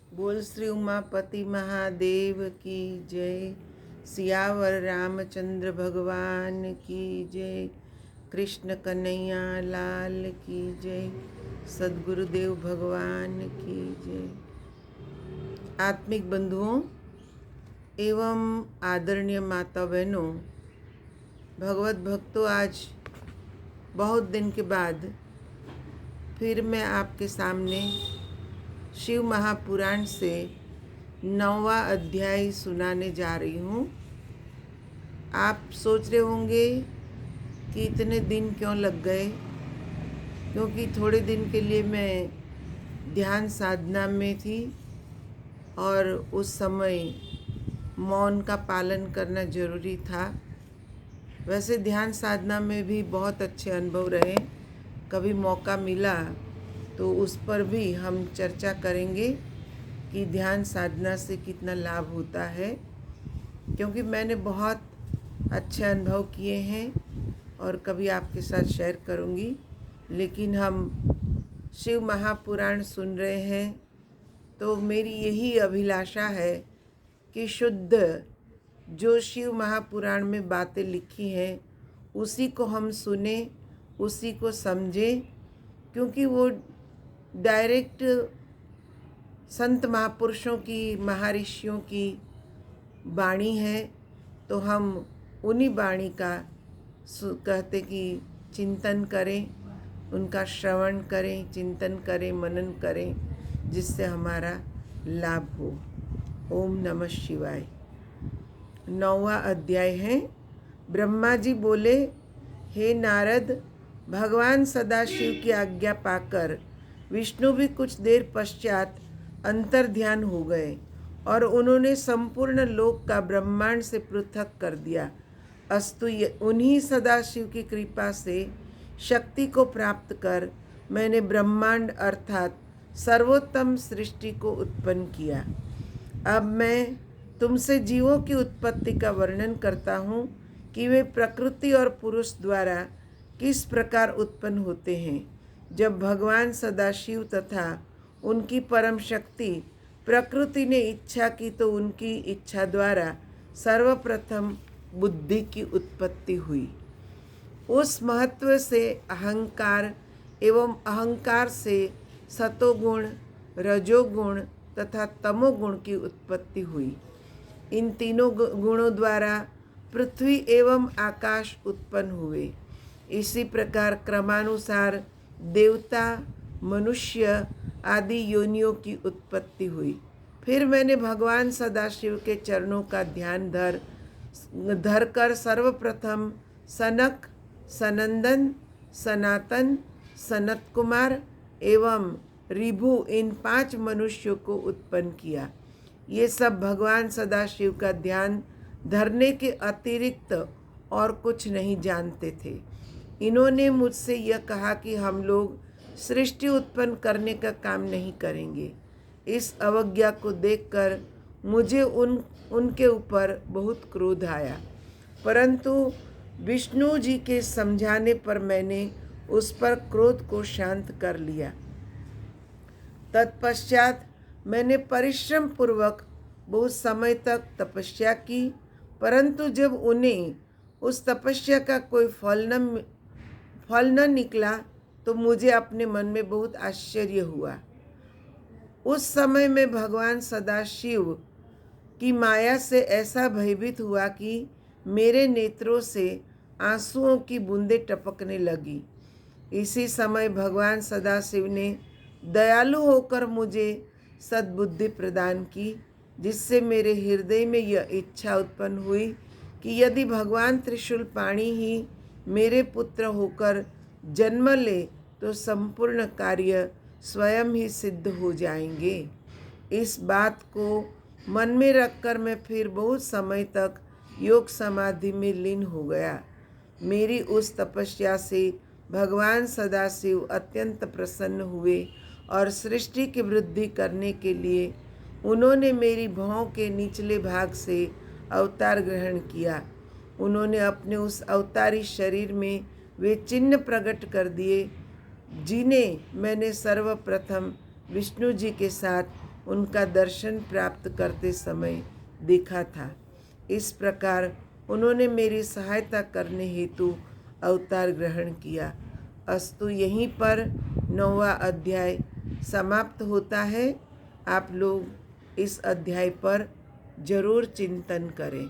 बोल श्री उमापति महादेव की जय। सियावर रामचंद्र भगवान की जय। कृष्ण कन्हैया लाल की जय। सद्गुरुदेव भगवान की जय। आत्मिक बंधुओं एवं आदरणीय माता बहनों, भगवत भक्तों, आज बहुत दिन के बाद फिर मैं आपके सामने शिव महापुराण से 9वां अध्याय सुनाने जा रही हूँ। आप सोच रहे होंगे कि इतने दिन क्यों लग गए, क्योंकि थोड़े दिन के लिए मैं ध्यान साधना में थी और उस समय मौन का पालन करना जरूरी था। वैसे ध्यान साधना में भी बहुत अच्छे अनुभव रहे। कभी मौका मिला तो उस पर भी हम चर्चा करेंगे कि ध्यान साधना से कितना लाभ होता है, क्योंकि मैंने बहुत अच्छे अनुभव किए हैं और कभी आपके साथ शेयर करूंगी। लेकिन हम शिव महापुराण सुन रहे हैं तो मेरी यही अभिलाषा है कि शुद्ध जो शिव महापुराण में बातें लिखी हैं उसी को हम सुने, उसी को समझें, क्योंकि वो डायरेक्ट संत महापुरुषों की, महर्षियों की वाणी है। तो हम उन्हीं वाणी का कहते कि चिंतन करें, उनका श्रवण करें, चिंतन करें, मनन करें, जिससे हमारा लाभ हो। ओम नमः शिवाय। 9वां अध्याय है। ब्रह्मा जी बोले, हे नारद, भगवान सदाशिव की आज्ञा पाकर विष्णु भी कुछ देर पश्चात अंतर ध्यान हो गए और उन्होंने संपूर्ण लोक का ब्रह्मांड से पृथक कर दिया। अस्तु, उन्हीं सदाशिव की कृपा से शक्ति को प्राप्त कर मैंने ब्रह्मांड अर्थात सर्वोत्तम सृष्टि को उत्पन्न किया। अब मैं तुमसे जीवों की उत्पत्ति का वर्णन करता हूँ कि वे प्रकृति और पुरुष द्वारा किस प्रकार उत्पन्न होते हैं। जब भगवान सदाशिव तथा उनकी परम शक्ति प्रकृति ने इच्छा की तो उनकी इच्छा द्वारा सर्वप्रथम बुद्धि की उत्पत्ति हुई। उस महत्व से अहंकार एवं अहंकार से सतोगुण, रजोगुण तथा तमोगुण की उत्पत्ति हुई। इन तीनों गुणों द्वारा पृथ्वी एवं आकाश उत्पन्न हुए। इसी प्रकार क्रमानुसार देवता, मनुष्य आदि योनियों की उत्पत्ति हुई। फिर मैंने भगवान सदाशिव के चरणों का ध्यान धर कर सर्वप्रथम सनक, सनंदन, सनातन, सनत कुमार एवं ऋभु इन 5 मनुष्यों को उत्पन्न किया। ये सब भगवान सदाशिव का ध्यान धरने के अतिरिक्त और कुछ नहीं जानते थे। इन्होंने मुझसे यह कहा कि हम लोग सृष्टि उत्पन्न करने का काम नहीं करेंगे। इस अवज्ञा को देखकर मुझे उनके ऊपर बहुत क्रोध आया, परंतु विष्णु जी के समझाने पर मैंने उस पर क्रोध को शांत कर लिया। तत्पश्चात मैंने परिश्रम पूर्वक बहुत समय तक तपस्या की, परंतु जब उन्हें उस तपस्या का कोई फल न निकला तो मुझे अपने मन में बहुत आश्चर्य हुआ। उस समय मैं भगवान सदाशिव की माया से ऐसा भयभीत हुआ कि मेरे नेत्रों से आंसुओं की बूंदें टपकने लगी। इसी समय भगवान सदाशिव ने दयालु होकर मुझे सद्बुद्धि प्रदान की, जिससे मेरे हृदय में यह इच्छा उत्पन्न हुई कि यदि भगवान त्रिशूलपाणि ही मेरे पुत्र होकर जन्म ले तो संपूर्ण कार्य स्वयं ही सिद्ध हो जाएंगे। इस बात को मन में रखकर मैं फिर बहुत समय तक योग समाधि में लीन हो गया। मेरी उस तपस्या से भगवान सदाशिव अत्यंत प्रसन्न हुए और सृष्टि की वृद्धि करने के लिए उन्होंने मेरी भौं के निचले भाग से अवतार ग्रहण किया। उन्होंने अपने उस अवतारी शरीर में वे चिन्ह प्रकट कर दिए जिन्हें मैंने सर्वप्रथम विष्णु जी के साथ उनका दर्शन प्राप्त करते समय देखा था। इस प्रकार उन्होंने मेरी सहायता करने हेतु अवतार ग्रहण किया। अस्तु यहीं पर 9वां अध्याय समाप्त होता है। आप लोग इस अध्याय पर जरूर चिंतन करें।